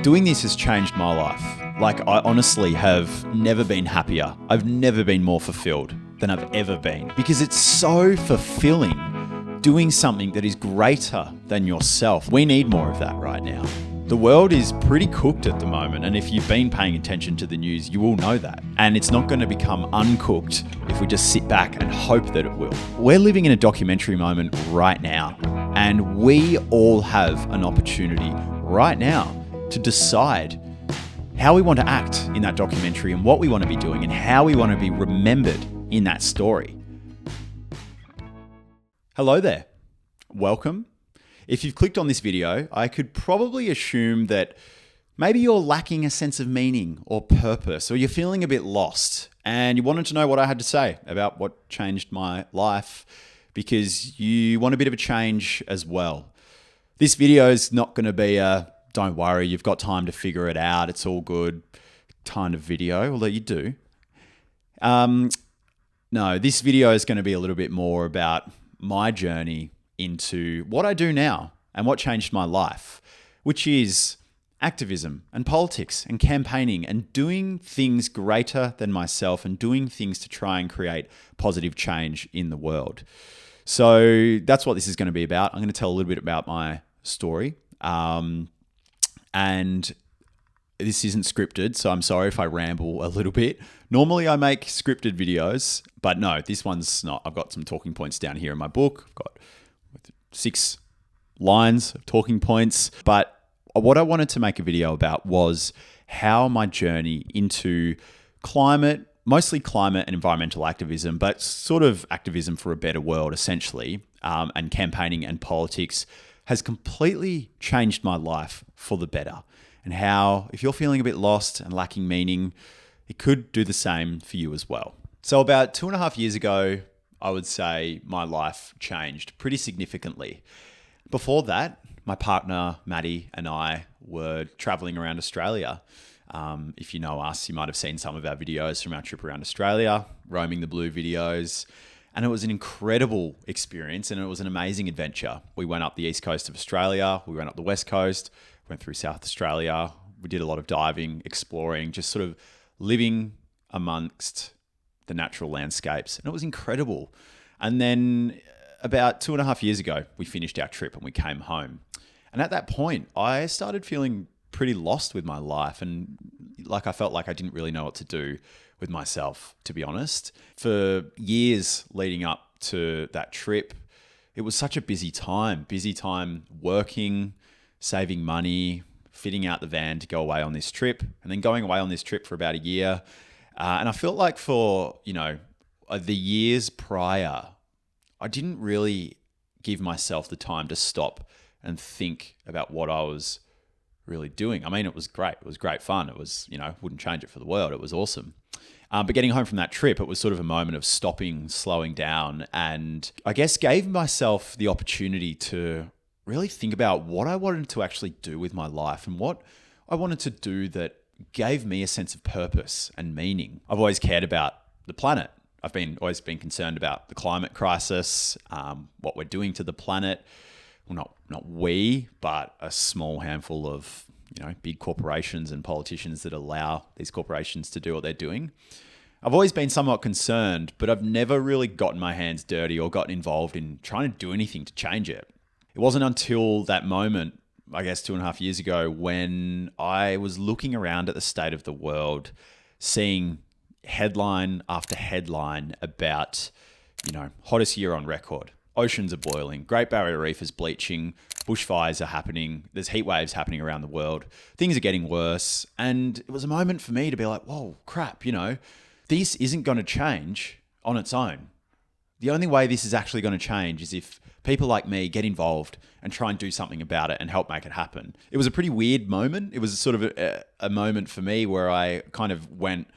Doing this has changed my life. Like, I honestly have never been happier. I've never been more fulfilled than I've ever been, because it's so fulfilling doing something that is greater than yourself. We need more of that right now. The world is pretty cooked at the moment, and if you've been paying attention to the news, you will know that. And it's not going to become uncooked if we just sit back and hope that it will. We're living in a documentary moment right now, and we all have an opportunity right now to decide how we want to act in that documentary and what we want to be doing and how we want to be remembered in that story. Hello there. Welcome. If you've clicked on this video, I could probably assume that maybe you're lacking a sense of meaning or purpose, or you're feeling a bit lost and you wanted to know what I had to say about what changed my life because you want a bit of a change as well. This video is not going to be a don't worry, you've got time to figure it out, it's all good kind of video, although you do. No, this video is going to be a little bit more about my journey into what I do now and what changed my life, which is activism and politics and campaigning and doing things greater than myself and doing things to try and create positive change in the world. So that's what this is going to be about. I'm going to tell a little bit about my story. And this isn't scripted, so I'm sorry if I ramble a little bit. Normally I make scripted videos, but no, this one's not. I've got some talking points down here in my book. I've got 6 lines of talking points. But what I wanted to make a video about was how my journey into climate, mostly climate and environmental activism, but sort of activism for a better world, essentially, and campaigning and politics has completely changed my life for the better. And how, if you're feeling a bit lost and lacking meaning, it could do the same for you as well. So about 2.5 years ago, I would say my life changed pretty significantly. Before that, my partner, Maddie, and I were traveling around Australia. If you know us, you might have seen some of our videos from our trip around Australia, Roaming the Blue videos. And it was an incredible experience and it was an amazing adventure. We went up the east coast of Australia, we went up the west coast, went through South Australia. We did a lot of diving, exploring, just sort of living amongst the natural landscapes. And it was incredible. And then about 2.5 years ago, we finished our trip and we came home. And at that point, I started feeling pretty lost with my life. And I felt like I didn't really know what to do with myself, to be honest. For years leading up to that trip, it was such a busy time working, saving money, fitting out the van to go away on this trip, and then going away on this trip for about a year. And I felt like for, the years prior, I didn't really give myself the time to stop and think about what I was really doing. I mean, it was great. It was great fun. It was, wouldn't change it for the world. It was awesome. But getting home from that trip, it was sort of a moment of stopping, slowing down, and I guess gave myself the opportunity to really think about what I wanted to actually do with my life and what I wanted to do that gave me a sense of purpose and meaning. I've always cared about the planet. I've always been concerned about the climate crisis, what we're doing to the planet. Well, not we, but a small handful of big corporations and politicians that allow these corporations to do what they're doing. I've always been somewhat concerned, but I've never really gotten my hands dirty or gotten involved in trying to do anything to change it. It wasn't until that moment, I guess 2.5 years ago, when I was looking around at the state of the world, seeing headline after headline about, hottest year on record. Oceans are boiling, Great Barrier Reef is bleaching, bushfires are happening, there's heat waves happening around the world, things are getting worse. And it was a moment for me to be like, whoa, crap, this isn't going to change on its own. The only way this is actually going to change is if people like me get involved and try and do something about it and help make it happen. It was a pretty weird moment. It was sort of a moment for me where I kind of went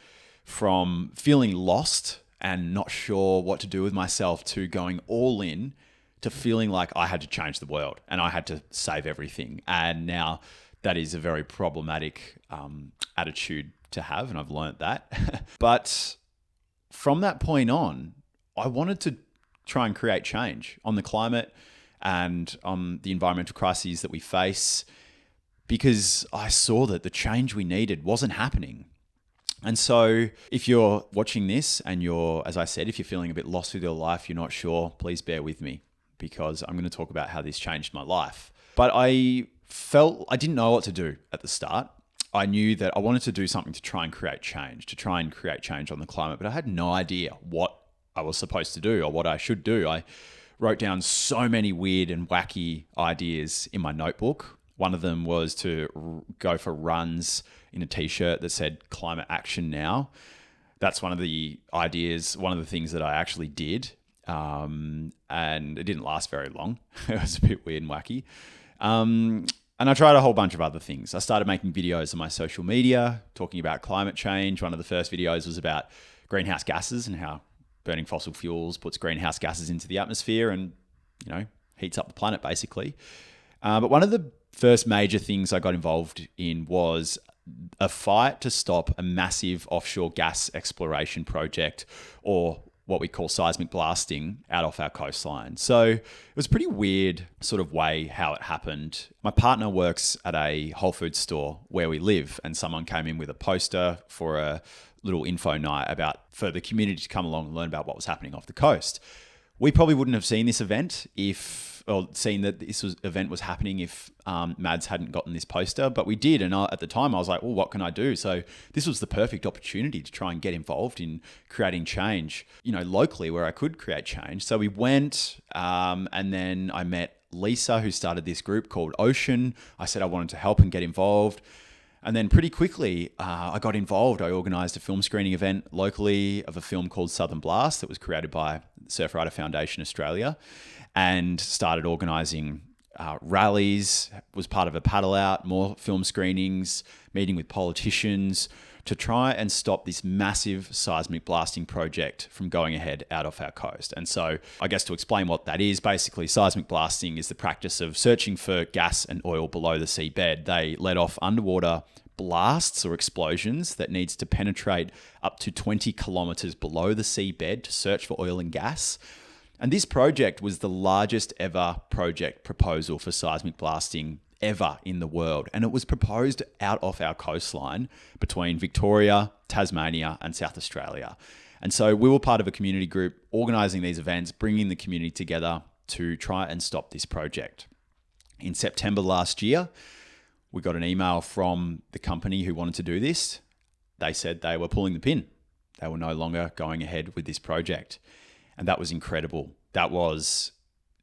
from feeling lost and not sure what to do with myself to going all in to feeling like I had to change the world and I had to save everything. And now that is a very problematic attitude to have, and I've learned that. But from that point on, I wanted to try and create change on the climate and on the environmental crises that we face. because I saw that the change we needed wasn't happening. And so if you're watching this and as I said, if you're feeling a bit lost with your life, you're not sure, please bear with me, because I'm going to talk about how this changed my life. But I didn't know what to do at the start. I knew that I wanted to do something to try and create change on the climate, but I had no idea what I was supposed to do or what I should do. I wrote down so many weird and wacky ideas in my notebook. One of them was to go for runs in a t-shirt that said "Climate Action Now." That's one of the ideas, one of the things that I actually did. And it didn't last very long. It was a bit weird and wacky. And I tried a whole bunch of other things. I started making videos on my social media talking about climate change. One of the first videos was about greenhouse gases and how burning fossil fuels puts greenhouse gases into the atmosphere and, heats up the planet basically. But one of the first major things I got involved in was a fight to stop a massive offshore gas exploration project, or what we call seismic blasting, out off our coastline. So it was a pretty weird sort of way how it happened. My partner works at a Whole Foods store where we live, and someone came in with a poster for a little info night for the community to come along and learn about what was happening off the coast. We probably wouldn't have seen this event seen that this event was happening if Mads hadn't gotten this poster, but we did. And at the time I was like, well, what can I do? So this was the perfect opportunity to try and get involved in creating change, locally where I could create change. So we went, and then I met Lisa, who started this group called Ocean. I said I wanted to help and get involved. And then pretty quickly, I got involved. I organised a film screening event locally of a film called Southern Blast that was created by Surfrider Foundation Australia, and started organising rallies, was part of a paddle out, more film screenings, meeting with politicians to try and stop this massive seismic blasting project from going ahead out off our coast. And so I guess to explain what that is, basically seismic blasting is the practice of searching for gas and oil below the seabed. They let off underwater blasts or explosions that needs to penetrate up to 20 kilometers below the seabed to search for oil and gas. And this project was the largest ever project proposal for seismic blasting ever in the world. And it was proposed out off our coastline between Victoria, Tasmania, and South Australia. And so we were part of a community group organising these events, bringing the community together to try and stop this project. In September last year, we got an email from the company who wanted to do this. They said they were pulling the pin. They were no longer going ahead with this project. And that was incredible. That was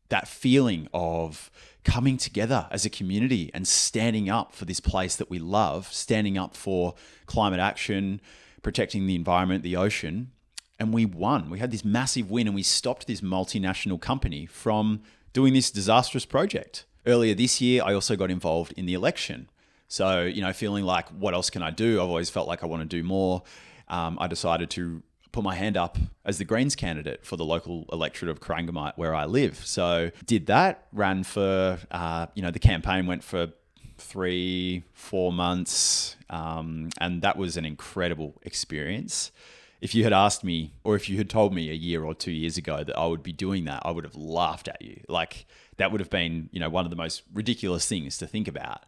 that feeling of coming together as a community and standing up for this place that we love, standing up for climate action, protecting the environment, the ocean. And we won. We had this massive win, and we stopped this multinational company from doing this disastrous project. Earlier this year, I also got involved in the election. So, feeling like, what else can I do? I've always felt like I want to do more. I decided to put my hand up as the Greens candidate for the local electorate of Corangamite where I live. So did that, ran for, the campaign went for 3-4 months. And that was an incredible experience. If you had asked me, or if you had told me a year or 2 years ago that I would be doing that, I would have laughed at you. Like, that would have been, one of the most ridiculous things to think about.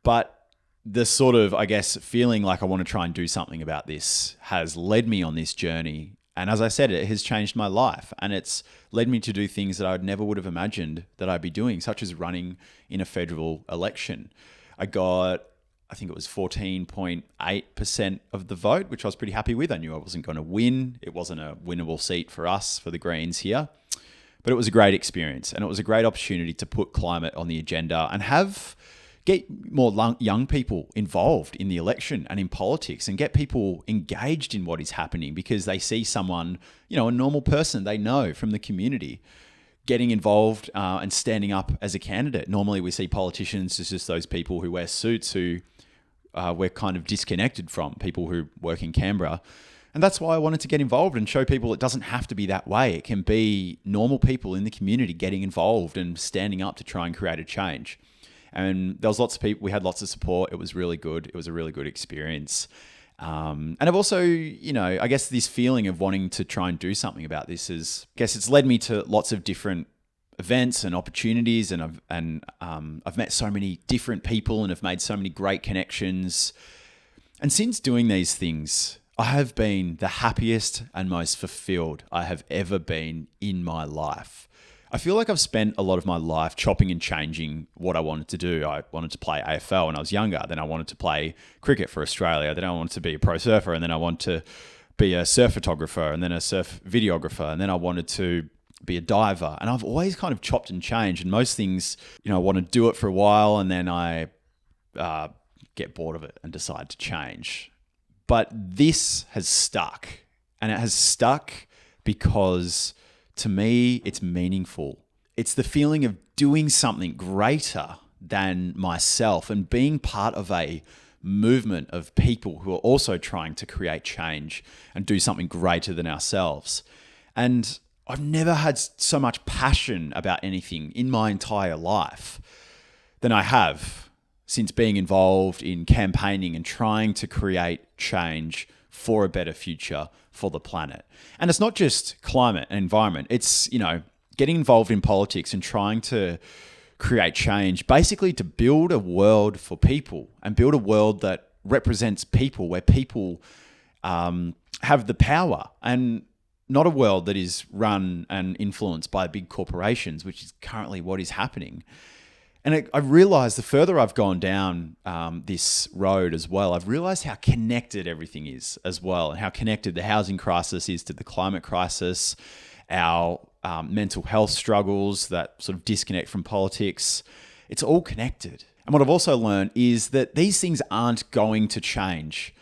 But the sort of, feeling like I want to try and do something about this has led me on this journey. And as I said, it has changed my life, and it's led me to do things that I never would have imagined that I'd be doing, such as running in a federal election. I got, I think it was 14.8% of the vote, which I was pretty happy with. I knew I wasn't going to win. It wasn't a winnable seat for us, for the Greens here. But it was a great experience, and it was a great opportunity to put climate on the agenda and get more young people involved in the election and in politics, and get people engaged in what is happening, because they see someone, a normal person they know from the community, getting involved and standing up as a candidate. Normally we see politicians as just those people who wear suits who we're kind of disconnected from, people who work in Canberra. And that's why I wanted to get involved and show people it doesn't have to be that way. It can be normal people in the community getting involved and standing up to try and create a change. And there was lots of people, we had lots of support. It was really good. It was a really good experience. And I've also, this feeling of wanting to try and do something about this it's led me to lots of different events and opportunities, and I've met so many different people and have made so many great connections. And since doing these things, I have been the happiest and most fulfilled I have ever been in my life. I feel like I've spent a lot of my life chopping and changing what I wanted to do. I wanted to play AFL when I was younger. Then I wanted to play cricket for Australia. Then I wanted to be a pro surfer. And then I wanted to be a surf photographer and then a surf videographer. And then I wanted to be a diver. And I've always kind of chopped and changed. And most things, I want to do it for a while and then I get bored of it and decide to change. But this has stuck. And it has stuck because to me, it's meaningful. It's the feeling of doing something greater than myself and being part of a movement of people who are also trying to create change and do something greater than ourselves. And I've never had so much passion about anything in my entire life than I have since being involved in campaigning and trying to create change for a better future for the planet. And it's not just climate and environment. It's, getting involved in politics and trying to create change, basically to build a world for people and build a world that represents people, where people have the power, and not a world that is run and influenced by big corporations, which is currently what is happening. And I realized the further I've gone down this road as well, I've realized how connected everything is as well, and how connected the housing crisis is to the climate crisis, our mental health struggles that sort of disconnect from politics. It's all connected. And what I've also learned is that these things aren't going to change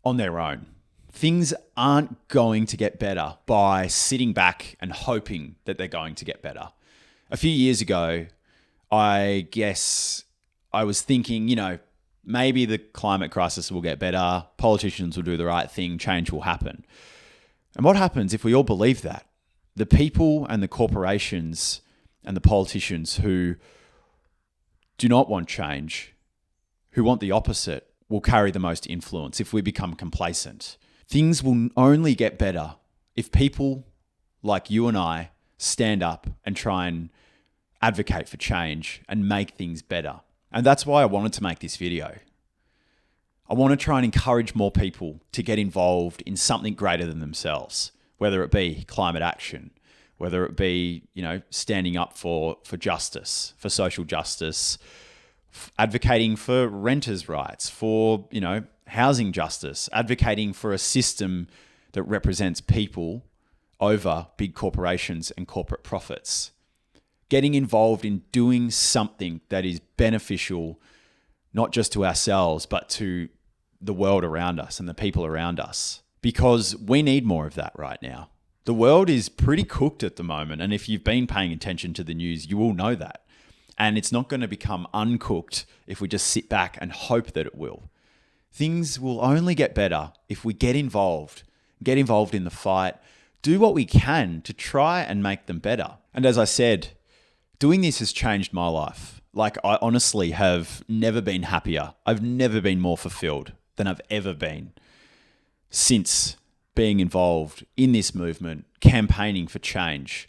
on their own. Things aren't going to get better by sitting back and hoping that they're going to get better. A few years ago, I guess I was thinking, maybe the climate crisis will get better, politicians will do the right thing, change will happen. And what happens if we all believe that? The people and the corporations and the politicians who do not want change, who want the opposite, will carry the most influence if we become complacent. Things will only get better if people like you and I stand up and try and advocate for change and make things better. And that's why I wanted to make this video. I want to try and encourage more people to get involved in something greater than themselves, whether it be climate action, whether it be, standing up for justice, for social justice, advocating for renters' rights, for, housing justice, advocating for a system that represents people over big corporations and corporate profits. Getting involved in doing something that is beneficial, not just to ourselves, but to the world around us and the people around us. Because we need more of that right now. The world is pretty cooked at the moment. And if you've been paying attention to the news, you will know that. And it's not going to become uncooked if we just sit back and hope that it will. Things will only get better if we get involved in the fight, do what we can to try and make them better. And as I said, doing this has changed my life. Like, I honestly have never been happier. I've never been more fulfilled than I've ever been since being involved in this movement, campaigning for change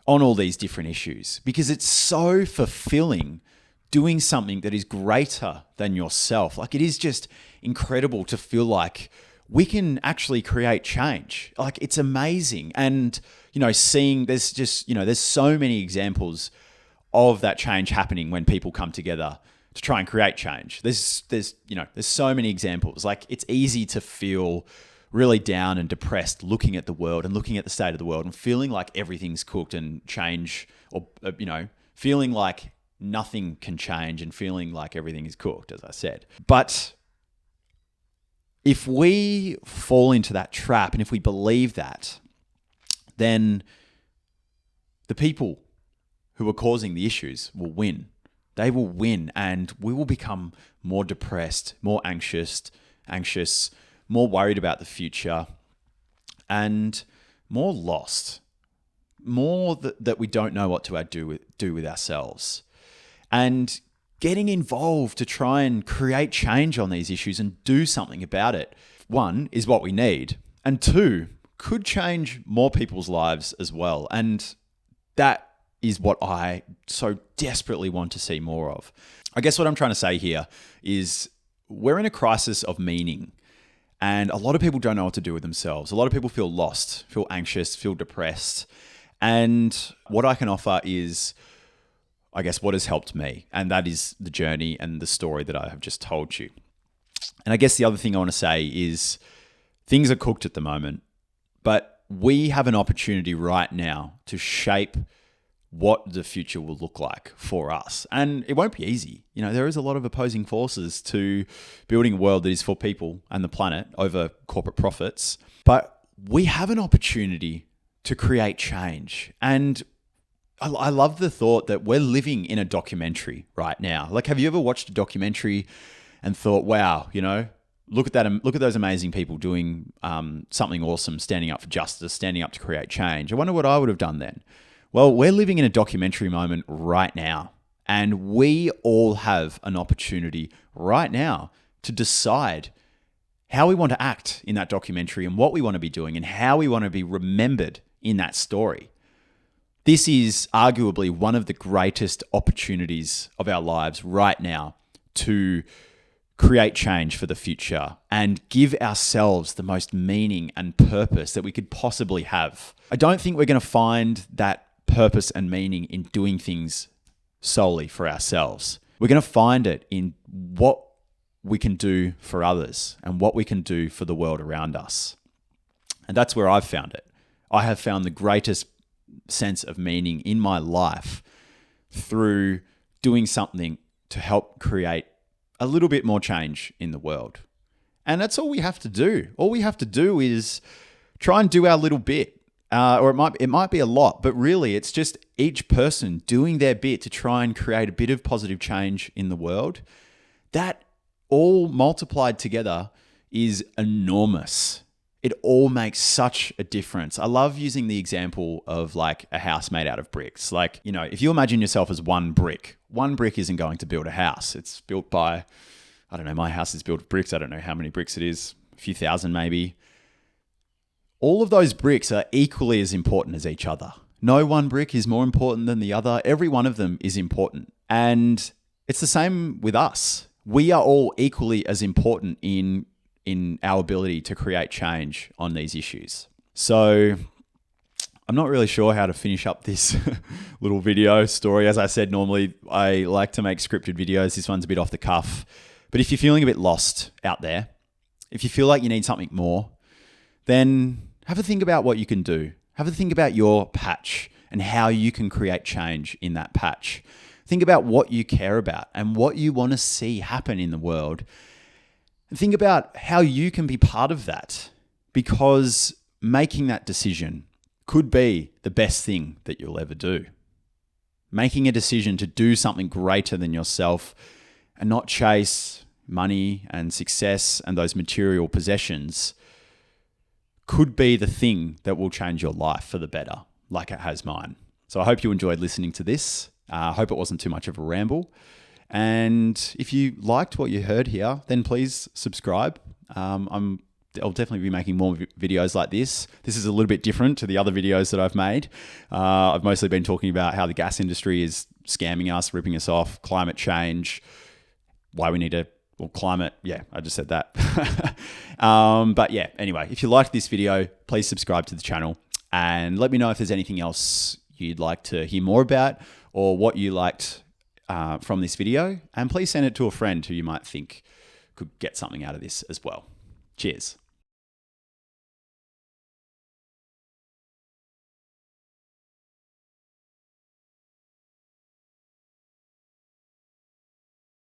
on all these different issues, because it's so fulfilling doing something that is greater than yourself. Like, it is just incredible to feel like we can actually create change. Like, it's amazing. And, seeing there's so many examples of that change happening when people come together to try and create change. There's so many examples. Like, it's easy to feel really down and depressed looking at the world and looking at the state of the world and feeling like everything's cooked and change, or, feeling like nothing can change and feeling like everything is cooked, as I said. But if we fall into that trap and if we believe that, then the people who are causing the issues will win. They will win, and we will become more depressed, more anxious, more worried about the future, and more lost, more that we don't know what to do with ourselves. And getting involved to try and create change on these issues and do something about it, one, is what we need, and two, could change more people's lives as well. And that is what I so desperately want to see more of. I guess what I'm trying to say here is we're in a crisis of meaning, and a lot of people don't know what to do with themselves. A lot of people feel lost, feel anxious, feel depressed. And what I can offer is, I guess, what has helped me. And that is the journey and the story that I have just told you. And I guess the other thing I want to say is things are cooked at the moment, but we have an opportunity right now to shape what the future will look like for us. And it won't be easy. There is a lot of opposing forces to building a world that is for people and the planet over corporate profits. But we have an opportunity to create change. And I love the thought that we're living in a documentary right now. Like, have you ever watched a documentary and thought, wow, look at that, look at those amazing people doing something awesome, standing up for justice, standing up to create change. I wonder what I would have done then. Well, we're living in a documentary moment right now, and we all have an opportunity right now to decide how we want to act in that documentary and what we want to be doing and how we want to be remembered in that story. This is arguably one of the greatest opportunities of our lives right now to create change for the future and give ourselves the most meaning and purpose that we could possibly have. I don't think we're going to find that purpose and meaning in doing things solely for ourselves. We're going to find it in what we can do for others and what we can do for the world around us. And that's where I've found it. I have found the greatest sense of meaning in my life through doing something to help create a little bit more change in the world. And that's all we have to do. All we have to do is try and do our little bit. Or it might be a lot, but really it's just each person doing their bit to try and create a bit of positive change in the world. That all multiplied together is enormous. It all makes such a difference. I love using the example of like a house made out of bricks. Like, if you imagine yourself as one brick isn't going to build a house. It's built by, I don't know, my house is built of bricks. I don't know how many bricks it is, a few thousand maybe. All of those bricks are equally as important as each other. No one brick is more important than the other. Every one of them is important. And it's the same with us. We are all equally as important in our ability to create change on these issues. So I'm not really sure how to finish up this little video story. As I said, normally I like to make scripted videos. This one's a bit off the cuff. But if you're feeling a bit lost out there, if you feel like you need something more, then have a think about what you can do. Have a think about your patch and how you can create change in that patch. Think about what you care about and what you want to see happen in the world. And think about how you can be part of that, because making that decision could be the best thing that you'll ever do. Making a decision to do something greater than yourself and not chase money and success and those material possessions could be the thing that will change your life for the better, like it has mine. So I hope you enjoyed listening to this. I hope it wasn't too much of a ramble. And if you liked what you heard here, then please subscribe. I'll definitely be making more videos like this. This is a little bit different to the other videos that I've made. I've mostly been talking about how the gas industry is scamming us, ripping us off, climate change, why we need climate. Yeah, I just said that. But yeah, anyway, if you liked this video, please subscribe to the channel and let me know if there's anything else you'd like to hear more about or what you liked from this video. And please send it to a friend who you might think could get something out of this as well. Cheers.